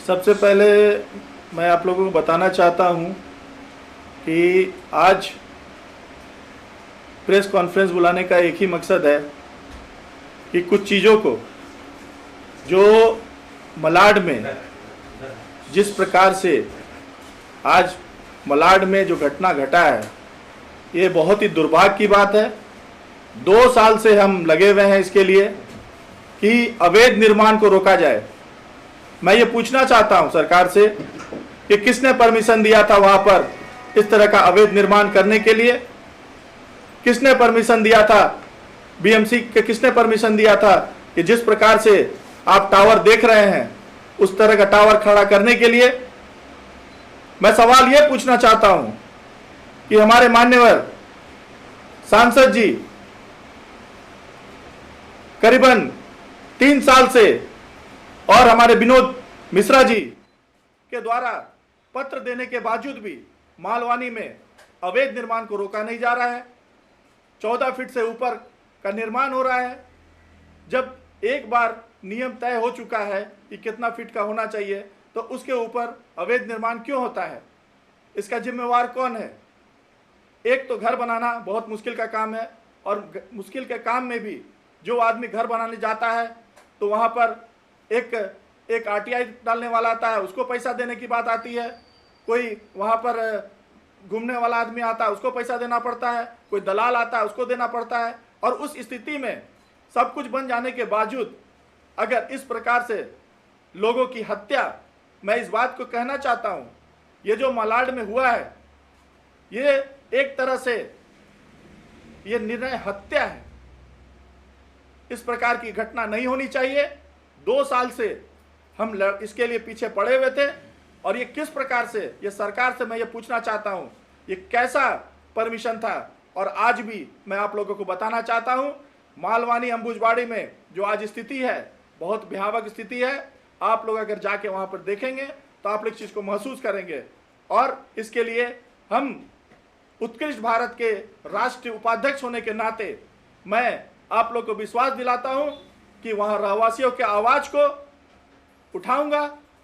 सबसे पहले मैं आप लोगों को बताना चाहता हूं कि आज प्रेस कॉन्फ्रेंस बुलाने का एक ही मकसद है कि कुछ चीज़ों को जो मलाड में जिस प्रकार से आज मलाड में जो घटना घटा है, ये बहुत ही दुर्भाग्य की बात है। 2 साल से हम लगे हुए हैं इसके लिए कि अवैध निर्माण को रोका जाए। मैं ये पूछना चाहता हूं सरकार से कि किसने परमिशन दिया था वहां पर इस तरह का अवैध निर्माण करने के लिए? किसने परमिशन दिया था? बीएमसी के किसने परमिशन दिया था कि जिस प्रकार से आप टावर देख रहे हैं उस तरह का टावर खड़ा करने के लिए? मैं सवाल यह पूछना चाहता हूं कि हमारे मान्यवर सांसद जी करीबन 3 साल से और हमारे विनोद मिश्रा जी के द्वारा पत्र देने के बावजूद भी मालवानी में अवैध निर्माण को रोका नहीं जा रहा है। 14 फीट से ऊपर का निर्माण हो रहा है। जब एक बार नियम तय हो चुका है कि कितना फीट का होना चाहिए, तो उसके ऊपर अवैध निर्माण क्यों होता है? इसका जिम्मेवार कौन है? एक तो घर बनाना बहुत मुश्किल का काम है, और मुश्किल के काम में भी जो आदमी घर बनाने जाता है तो वहाँ पर एक आरटीआई डालने वाला आता है, उसको पैसा देने की बात आती है। कोई वहाँ पर घूमने वाला आदमी आता है, उसको पैसा देना पड़ता है। कोई दलाल आता है, उसको देना पड़ता है। और उस स्थिति में सब कुछ बन जाने के बावजूद अगर इस प्रकार से लोगों की हत्या, मैं इस बात को कहना चाहता हूँ, ये जो मलाड में हुआ है ये एक तरह से ये निर्णय हत्या है। इस प्रकार की घटना नहीं होनी चाहिए। 2 साल से हम इसके लिए पीछे पड़े हुए थे, और ये किस प्रकार से, ये सरकार से मैं ये पूछना चाहता हूँ, ये कैसा परमिशन था? और आज भी मैं आप लोगों को बताना चाहता हूँ, मालवानी अंबुजबाड़ी में जो आज स्थिति है बहुत भयावह स्थिति है। आप लोग अगर जाके वहाँ पर देखेंगे तो आप लोग इस चीज़ को महसूस करेंगे। और इसके लिए हम उत्कृष्ट भारत के राष्ट्रीय उपाध्यक्ष होने के नाते मैं आप लोग को विश्वास दिलाता हूं कि वहां रहवासियों के आवाज को उठाऊंगा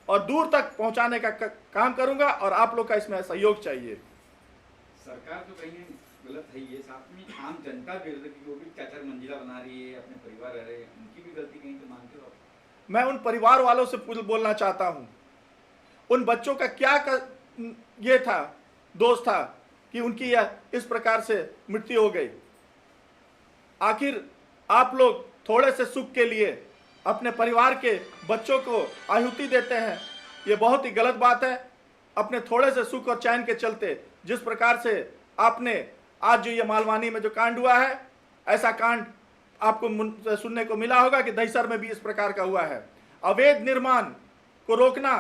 और दूर तक पहुंचाने का काम करूंगा, और आप लोग का इसमें सहयोग चाहिए। सरकार तो कहीं गलत है, ये साथ में आम जनता भी गलत है, वो भी 4-4 मंजिला बना रही है, अपने परिवार रह रहे हैं, उनकी भी गलती कहीं तो मानते हो? मैं उन परिवार वालों से बोलना चाहता हूं, उन बच्चों का क्या ये था, दोष था कि उनकी इस प्रकार से मृत्यु हो गई। आखिर आप लोग थोड़े से सुख के लिए अपने परिवार के बच्चों को आहुति देते हैं, ये बहुत ही गलत बात है। अपने थोड़े से सुख और चैन के चलते जिस प्रकार से आपने आज जो ये मालवानी में जो कांड हुआ है, ऐसा कांड आपको सुनने को मिला होगा कि दहिसर में भी इस प्रकार का हुआ है। अवैध निर्माण को रोकना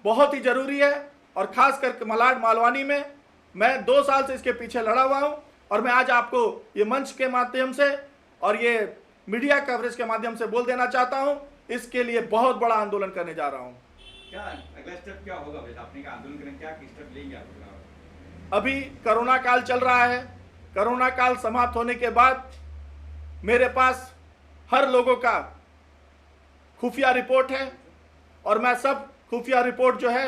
बहुत ही जरूरी है, और खास करके मालवानी में मैं 2 साल से इसके पीछे लड़ा हुआ हूं, और मैं आज आपको ये मंच के माध्यम से और ये मीडिया कवरेज के माध्यम से बोल देना चाहता हूं, इसके लिए बहुत बड़ा आंदोलन करने जा रहा हूं। क्या अगला स्टेप क्या होगा? आपने का आंदोलन करें, क्या स्टेप लेंगे आप? अभी कोरोना काल चल रहा है। कोरोना काल समाप्त होने के बाद मेरे पास हर लोगों का खुफिया रिपोर्ट है, और मैं सब खुफिया रिपोर्ट जो है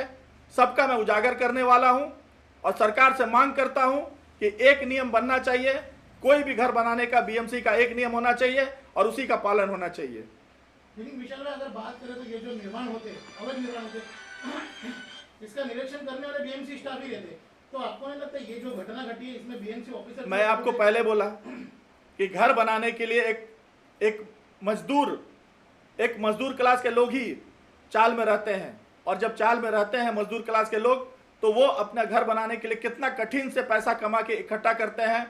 सबका मैं उजागर करने वाला हूं, और सरकार से मांग करता हूं कि एक नियम बनना चाहिए। कोई भी घर बनाने का बीएमसी का एक नियम होना चाहिए और उसी का पालन होना चाहिए। लेकिन विशाल भाई, अगर बात करें तो ये जो निर्माण होते, अवैध निर्माण होते, इसका निरीक्षण करने वाले बीएमसी स्टाफ ही रहते, तो आपको नहीं लगता ये जो घटना घटी है इसमें बीएमसी ऑफिसर? मैं आपको पहले बोला कि घर बनाने के लिए एक मजदूर क्लास के लोग ही चाल में रहते हैं, और जब चाल में रहते हैं मजदूर क्लास के लोग, तो वो अपना घर बनाने के लिए कितना कठिन से पैसा कमा के इकट्ठा करते हैं,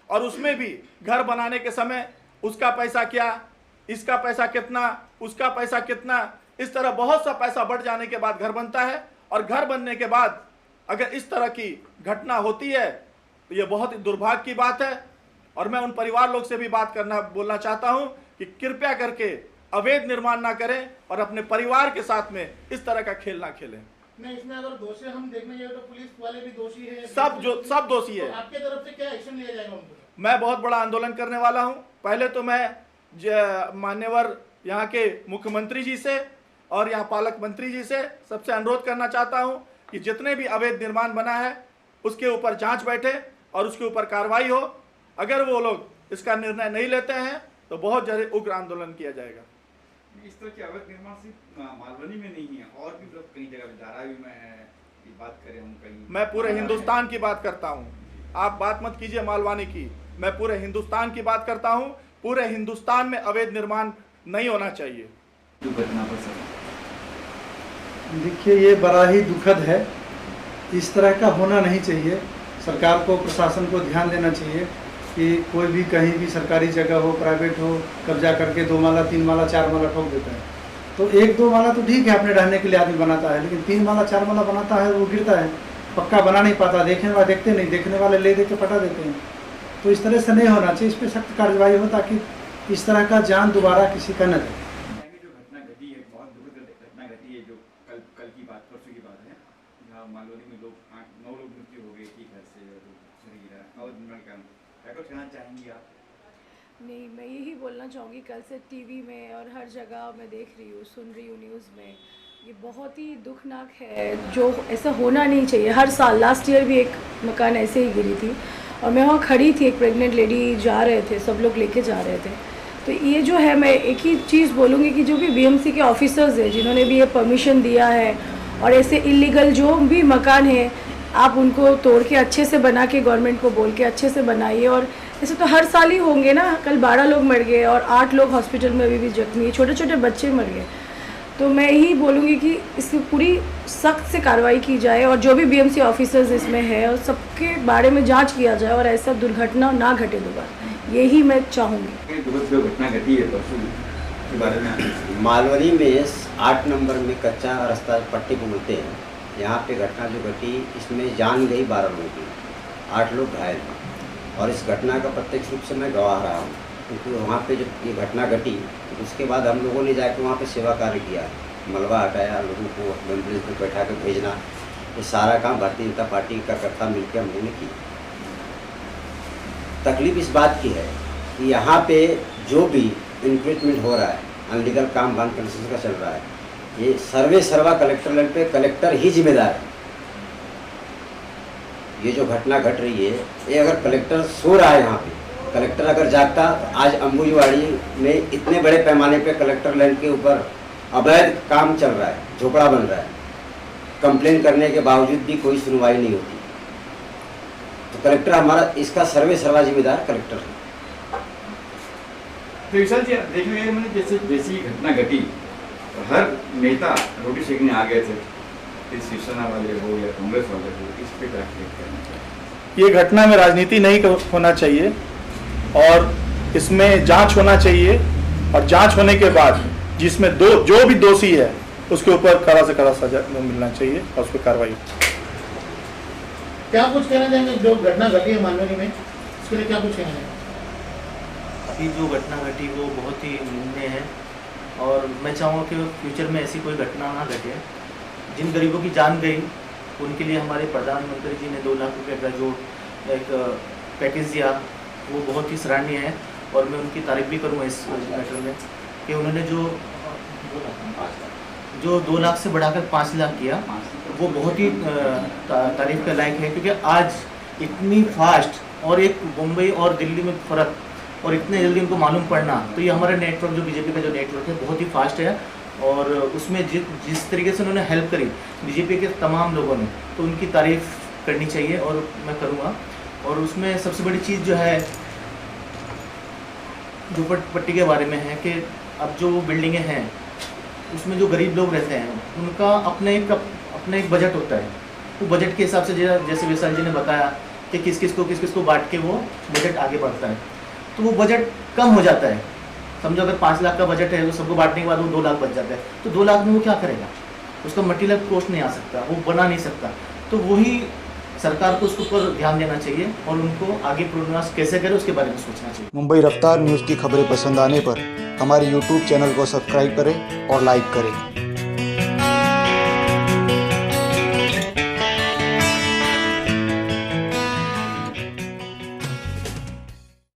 और उसमें भी घर बनाने के समय उसका पैसा क्या, इसका पैसा कितना, उसका पैसा कितना, इस तरह बहुत सा पैसा बढ़ जाने के बाद घर बनता है। और घर बनने के बाद अगर इस तरह की घटना होती है तो ये बहुत ही दुर्भाग्य की बात है। और मैं उन परिवार लोग से भी बोलना चाहता हूं कि कृपया करके अवैध निर्माण ना करें और अपने परिवार के साथ में इस तरह का खेल ना खेलें। नहीं, इसमें अगर दोषी हम देखने जाए तो पुलिस वाले भी दोषी है, सब दोषी है। तो आपके तरफ से क्या एक्शन लिया जाएगा उनको? मैं बहुत बड़ा आंदोलन करने वाला हूं। पहले तो मैं मान्यवर यहाँ के मुख्यमंत्री जी से और यहाँ पालक मंत्री जी से सबसे अनुरोध करना चाहता हूँ कि जितने भी अवैध निर्माण बना है उसके ऊपर जांच बैठे और उसके ऊपर कार्रवाई हो। अगर वो लोग इसका निर्णय नहीं लेते हैं तो बहुत जल्द उग्र आंदोलन किया जाएगा। इस तरह के अवैध निर्माण सिर्फ मालवनी में नहीं है, और भी मतलब कई जगह धारावी में है, बात करें हम कहीं। मैं पूरे हिंदुस्तान की बात करता हूँ, आप बात मत कीजिए मालवानी की, मैं पूरे हिंदुस्तान की बात करता हूँ। पूरे हिंदुस्तान में अवैध निर्माण नहीं होना चाहिए। घटना पर सर देखिए, ये बड़ा ही दुखद है, इस तरह का होना नहीं चाहिए। सरकार को, प्रशासन को ध्यान देना चाहिए कि कोई भी कहीं भी सरकारी जगह हो, प्राइवेट हो, कब्जा करके 2 माला 3 माला 4 माला ठोक देता है। तो 1-2 माला तो ठीक है, अपने रहने के लिए आदमी बनाता है, लेकिन 3 माला 4 माला बनाता है, वो गिरता है, पक्का बना नहीं पाता, देखने वाले देखते नहीं, देखने वाले ले दे के पटा देते हैं। तो इस तरह से नहीं होना चाहिए, इस पर सख्त कार्रवाई हो ताकि इस तरह का जान दोबारा किसी का न दे। जो घटना घटी है, बहुत दुखद घटना घटी है, जो कल की बात, परसों की बात है, जहाँ मालवनी में 8-9 लोग मृत्यु हो गई थी, घर से और क्या कुछ कहना चाहेंगी आप? नहीं, मैं यही बोलना चाहूँगी, कल से टीवी में और हर जगह मैं देख रही हूँ, सुन रही हूँ न्यूज़ में, ये बहुत ही दुखनाक है, जो ऐसा होना नहीं चाहिए। हर साल, लास्ट ईयर भी एक मकान ऐसे ही गिरी थी और मैं वहाँ खड़ी थी, एक प्रेग्नेंट लेडी जा रहे थे, सब लोग लेके जा रहे थे। तो ये जो है, मैं एक ही चीज़ बोलूँगी कि जो भी बीएमसी के ऑफिसर्स हैं जिन्होंने भी ये परमिशन दिया है, और ऐसे इलीगल जो भी मकान है आप उनको तोड़ के अच्छे से बना के, गवर्नमेंट को बोल के अच्छे से बनाइए। और ऐसे तो हर साल ही होंगे ना, कल 12 लोग मर गए और 8 लोग हॉस्पिटल में अभी भी जख्मी, छोटे छोटे बच्चे मर गए। तो मैं यही बोलूँगी कि इसकी पूरी सख्त से कार्रवाई की जाए और जो भी बीएमसी ऑफिसर्स इसमें है और सबके बारे में जांच किया जाए और ऐसा दुर्घटना ना घटे दोबारा, यही मैं चाहूँगी। जो घटना घटी है परसों के बारे में, मालवनी में 8 नंबर में कच्चा रास्ता पट्टी को बोलते हैं, यहाँ पे घटना जो घटी, इसमें जान गई 12 लोगों की, 8 लोग घायल हैं। और इस घटना का प्रत्यक्ष रूप से मैं गवाह रहा हूँ, क्योंकि वहाँ पे जब ये घटना घटी उसके बाद हम लोगों ने जाकर वहाँ पे सेवा कार्य किया, मलबा हटाया, लोगों को एम्बुलेंस में बैठा कर भेजना, ये सारा काम भारतीय जनता पार्टी का कर्ता मिलकर हम लोगों ने किया। तकलीफ इस बात की है कि यहाँ पे जो भी इंक्रीजमेंट हो रहा है, अनलीगल काम बांध कंस्ट्रक्शन का चल रहा है, ये सर्वे सर्वा कलेक्टर लेवल पे कलेक्टर ही जिम्मेदार है। ये जो घटना घट रही है, ये अगर कलेक्टर सो रहा है यहाँ पे, कलेक्टर अगर जागता तो आज अंबुजवाड़ी में इतने बड़े पैमाने पे कलेक्टर लैंड के ऊपर अवैध काम चल रहा है, झोपड़ा बन रहा है, कंप्लेन करने के बावजूद भी कोई सुनवाई नहीं होती। तो कलेक्टर हमारा इसका सर्वे सर्वा जिम्मेदार कलेक्टर है। तो विशाल जी देखने गए मैंने, जैसे ही घटना घटी हर नेता रोटी सेकने आ गए थे, शिवसेना वाले हो या कांग्रेस वाले हो, इस पे क्या कहना चाहिए? ये घटना में राजनीति नहीं होना चाहिए और इसमें जांच होना चाहिए, और जांच होने के बाद जिसमें जो भी दोषी है उसके ऊपर कड़ा से कड़ा सजा मिलना चाहिए और उस पर कार्रवाई। क्या कुछ कहना चाहेंगे जो घटना घटी है मालवनी में, इसके लिए क्या कुछ कहना चाहेंगे? अभी जो घटना घटी वो बहुत ही निंदनीय है और मैं चाहूँगा कि फ्यूचर में ऐसी कोई घटना ना घटे। जिन गरीबों की जान गई उनके लिए हमारे प्रधानमंत्री जी ने 2 लाख रुपये का जो एक पैकेज दिया वो बहुत ही सराहनीय है और मैं उनकी तारीफ भी करूँगा इस मैटर में कि उन्होंने जो 2 लाख से बढ़ाकर 5 लाख किया वो बहुत ही तारीफ के लायक है, क्योंकि आज इतनी फास्ट और एक मुंबई और दिल्ली में फ़र्क और इतने जल्दी उनको मालूम पड़ना, तो ये हमारा नेटवर्क जो बीजेपी का जो नेटवर्क है बहुत ही फास्ट है और उसमें जिस तरीके से उन्होंने हेल्प करी बीजेपी के तमाम लोगों ने, तो उनकी तारीफ करनी चाहिए और मैं करूँगा। और उसमें सबसे बड़ी चीज़ जो है जो पट्टी के बारे में है कि अब जो बिल्डिंगें हैं उसमें जो गरीब लोग रहते हैं उनका अपने एक बजट होता है, वो बजट के हिसाब से जैसे विशाल जी ने बताया कि किस किस को बांट के वो बजट आगे बढ़ता है, तो वो बजट कम हो जाता है। समझो अगर 5 लाख का बजट है तो सबको बांटने के बाद वो 2 लाख बच जाता है, तो 2 लाख में वो क्या करेगा? उसका मटेरियल कॉस्ट नहीं आ सकता, वो बना नहीं सकता। तो वही सरकार को उसके ऊपर ध्यान देना चाहिए और उनको आगे प्रयास कैसे करे उसके बारे में सोचना चाहिए। मुंबई रफ्तार न्यूज़ की खबरें पसंद आने पर हमारे YouTube चैनल को सब्सक्राइब करें और लाइक करें।